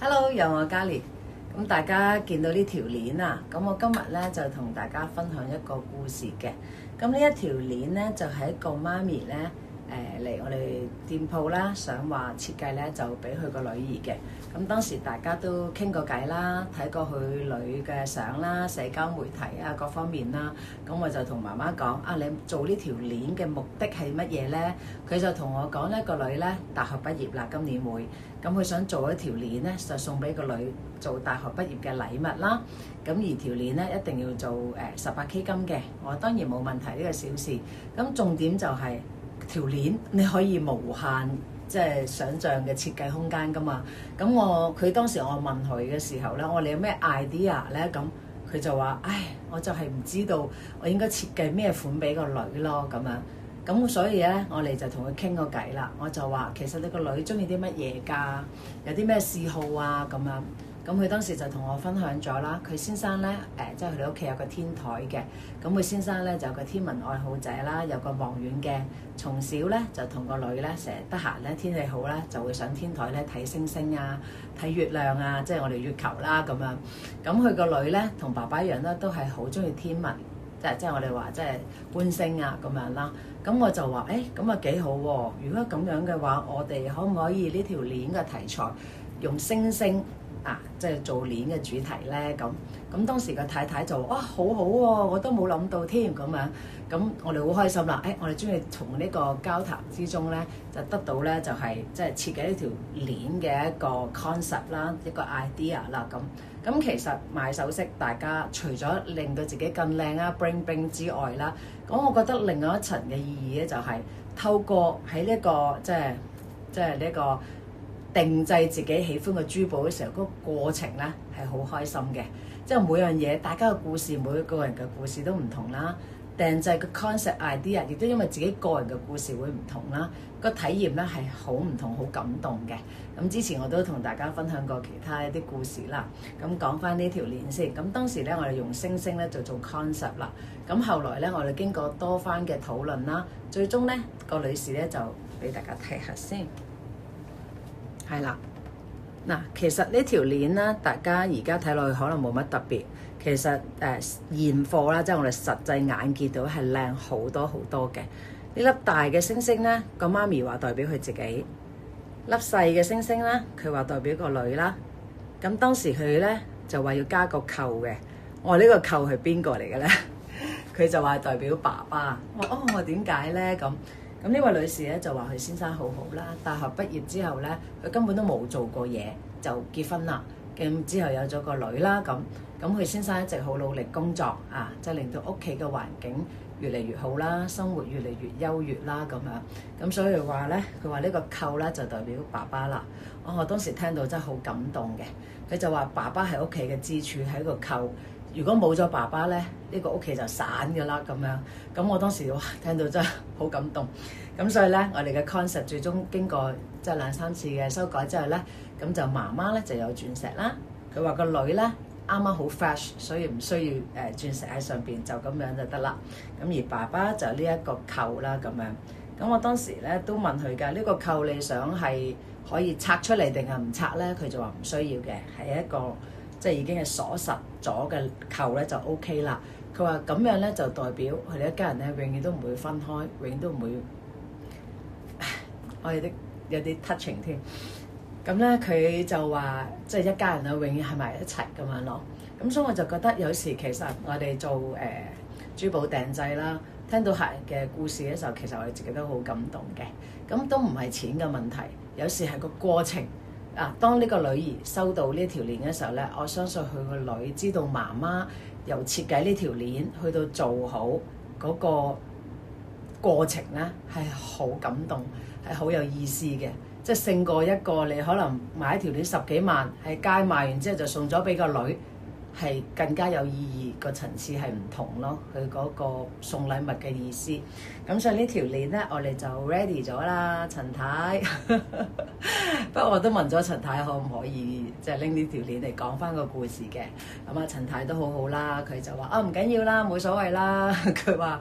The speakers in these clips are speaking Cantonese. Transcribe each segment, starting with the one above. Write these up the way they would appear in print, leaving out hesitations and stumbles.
Hello，有我嘉蓮。咁大家見到呢條鏈啊，咁我今日咧就同大家分享一個故事嘅。咁呢一條鏈咧就係一個媽咪咧嚟我哋店鋪啦，想話設計咧就俾佢個女兒嘅。咁當時大家都傾過偈啦，睇過佢女嘅相啦、社交媒體啊各方面啦。咁我就同媽媽講：啊，你做呢條鏈嘅目的係乜嘢咧？佢就同我講咧，個女咧大學畢業啦，今年會。咁佢想做一條鏈咧，就送俾個女做大學畢業嘅禮物啦。咁而條鏈咧一定要做18K 金嘅。我當然冇問題，呢個小事。咁重點就係條鏈你可以無限即係想像嘅設計空間㗎嘛。咁佢當時我問佢嘅時候咧，我話你有咩 idea 咧？咁佢就話：唉，我就係唔知道我應該設計咩款俾個女咯咁樣。咁所以咧，我哋就同佢傾個偈啦。我就話：其實你個女中意啲乜嘢㗎？有啲咩嗜好啊？咁樣。咁佢當時就同我分享咗啦。佢先生咧，即係佢哋屋企有個天台嘅。咁佢先生咧就有個天文愛好者啦，有個望遠鏡。從小咧就同個女咧，成日得閒咧，天氣好咧，就會上天台咧睇星星啊，睇月亮啊，即係我哋月球啦咁樣。咁佢個女咧同爸爸一樣咧，都係好中意天文。即係我哋話即係觀星啊咁樣啦，咁我就話咁啊幾好喎！如果咁樣嘅話，我哋可唔可以呢條鏈嘅題材用星星啊，即係做鏈嘅主題咧？咁當時個太太就話：哇，好好喎，我都冇諗到添咁樣。咁我哋好開心啦！我哋中意從呢個交談之中咧，就得到咧就係即係設計呢條鏈嘅一個 concept 啦，一個 idea 啦咁。咁其實買首飾，大家除咗令到自己更靚啊 bling bling 之外啦，咁我覺得另外一層嘅意義咧就係透過喺呢個即係呢個定製自己喜歡嘅珠寶嘅時候，嗰個過程咧係好開心嘅。即係每樣嘢，大家嘅故事，每個人嘅故事都唔同啦。訂製嘅 concept idea 亦都因為自己個人嘅故事會唔同啦，個體驗咧係好唔同、好感動嘅。咁之前我都同大家分享過其他一啲故事啦。咁講翻呢條鏈先。咁當時咧我哋用星星咧就做 concept 啦。咁後來咧我哋經過多番嘅討論啦，最終咧個女士咧就俾大家睇下先。係啦，嗱，其實呢條鏈咧，大家而家睇落去可能冇乜特別。其實現貨啦，即係我哋實際眼見到係靚好多好多嘅。呢粒大嘅星星咧，個媽咪話代表佢自己；粒細嘅星星咧，佢話代表個女啦。咁當時佢咧就話要加個扣嘅。我話呢個扣係邊個嚟嘅咧？佢就話代表爸爸。我點解咧？咁呢位女士咧就話佢先生好好啦。大學畢業之後咧，佢根本都冇做過嘢就結婚啦。咁之後有咗個女啦。咁佢先生一直好努力工作啊，即係令到屋企嘅環境越嚟越好啦，生活越嚟越優越啦咁樣。咁所以話咧，佢話呢個扣咧就代表爸爸啦。我當時聽到真係好感動嘅。佢就話爸爸係屋企嘅支柱，係一個扣。如果冇咗爸爸咧，呢個屋企就散㗎啦咁樣。咁我當時哇聽到真係好感動。咁所以咧，我哋嘅 concept 最終經過即係2、3次嘅修改之後咧，咁就媽媽咧就有鑽石啦。佢話個女咧啱啱好 fresh， 所以唔需要鑽石喺上邊，就咁樣就得啦。咁而爸爸就呢一個扣啦咁樣。咁我當時咧都問佢㗎，呢個扣你想係可以拆出嚟定係唔拆咧？佢就話唔需要嘅，係一個即係已經係鎖實咗嘅扣咧就 OK 啦。佢話咁樣咧就代表佢哋一家人咧永遠都唔會分開，永遠都唔會。我有啲 touching 添。咁咧佢就話即係一家人啊，永遠喺埋一齊咁樣咯。咁所以我就覺得有時其實我哋做珠寶訂製啦，聽到客人嘅故事嘅時候，其實我哋自己都好感動嘅。咁都唔係錢嘅問題，有時係個過程啊。當呢個女兒收到呢條鏈嘅時候咧，我相信佢個女知道媽媽由設計呢條鏈去到做好嗰個過程咧，係好感動，係好有意思嘅。即係勝過一個你可能買一條鏈10幾萬，喺街賣完之後就送咗俾個女，係更加有意義，個層次係唔同咯。佢嗰個送禮物嘅意思。咁所以呢條鏈咧，我哋就 ready 咗啦，陳太。不不過我都問咗陳太可唔可以即係拎呢條鏈嚟講翻個故事嘅。咁啊陳太都好好啦，佢就話啊唔緊要啦，冇所謂啦。佢話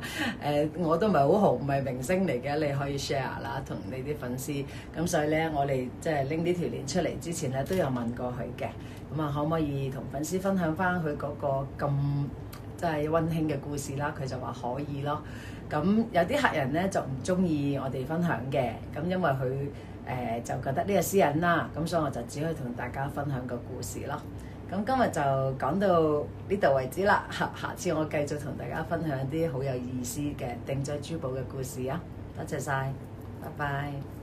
我都唔係好紅，唔係明星嚟嘅，你可以 share 啦，同你啲粉絲。咁所以咧，我哋即係拎呢條鏈出嚟之前咧，都有問過佢嘅。咁啊，可唔可以同粉絲分享翻佢嗰個咁即係溫馨嘅故事啦？佢就話可以咯。咁有啲客人咧就唔中意我哋分享嘅，咁因為佢就覺得呢個私隱啦，咁所以我就只可以同大家分享個故事咯。咁今日就講到呢度為止啦，下次我繼續同大家分享啲好有意思嘅定製珠寶嘅故事啊！多謝晒，拜拜。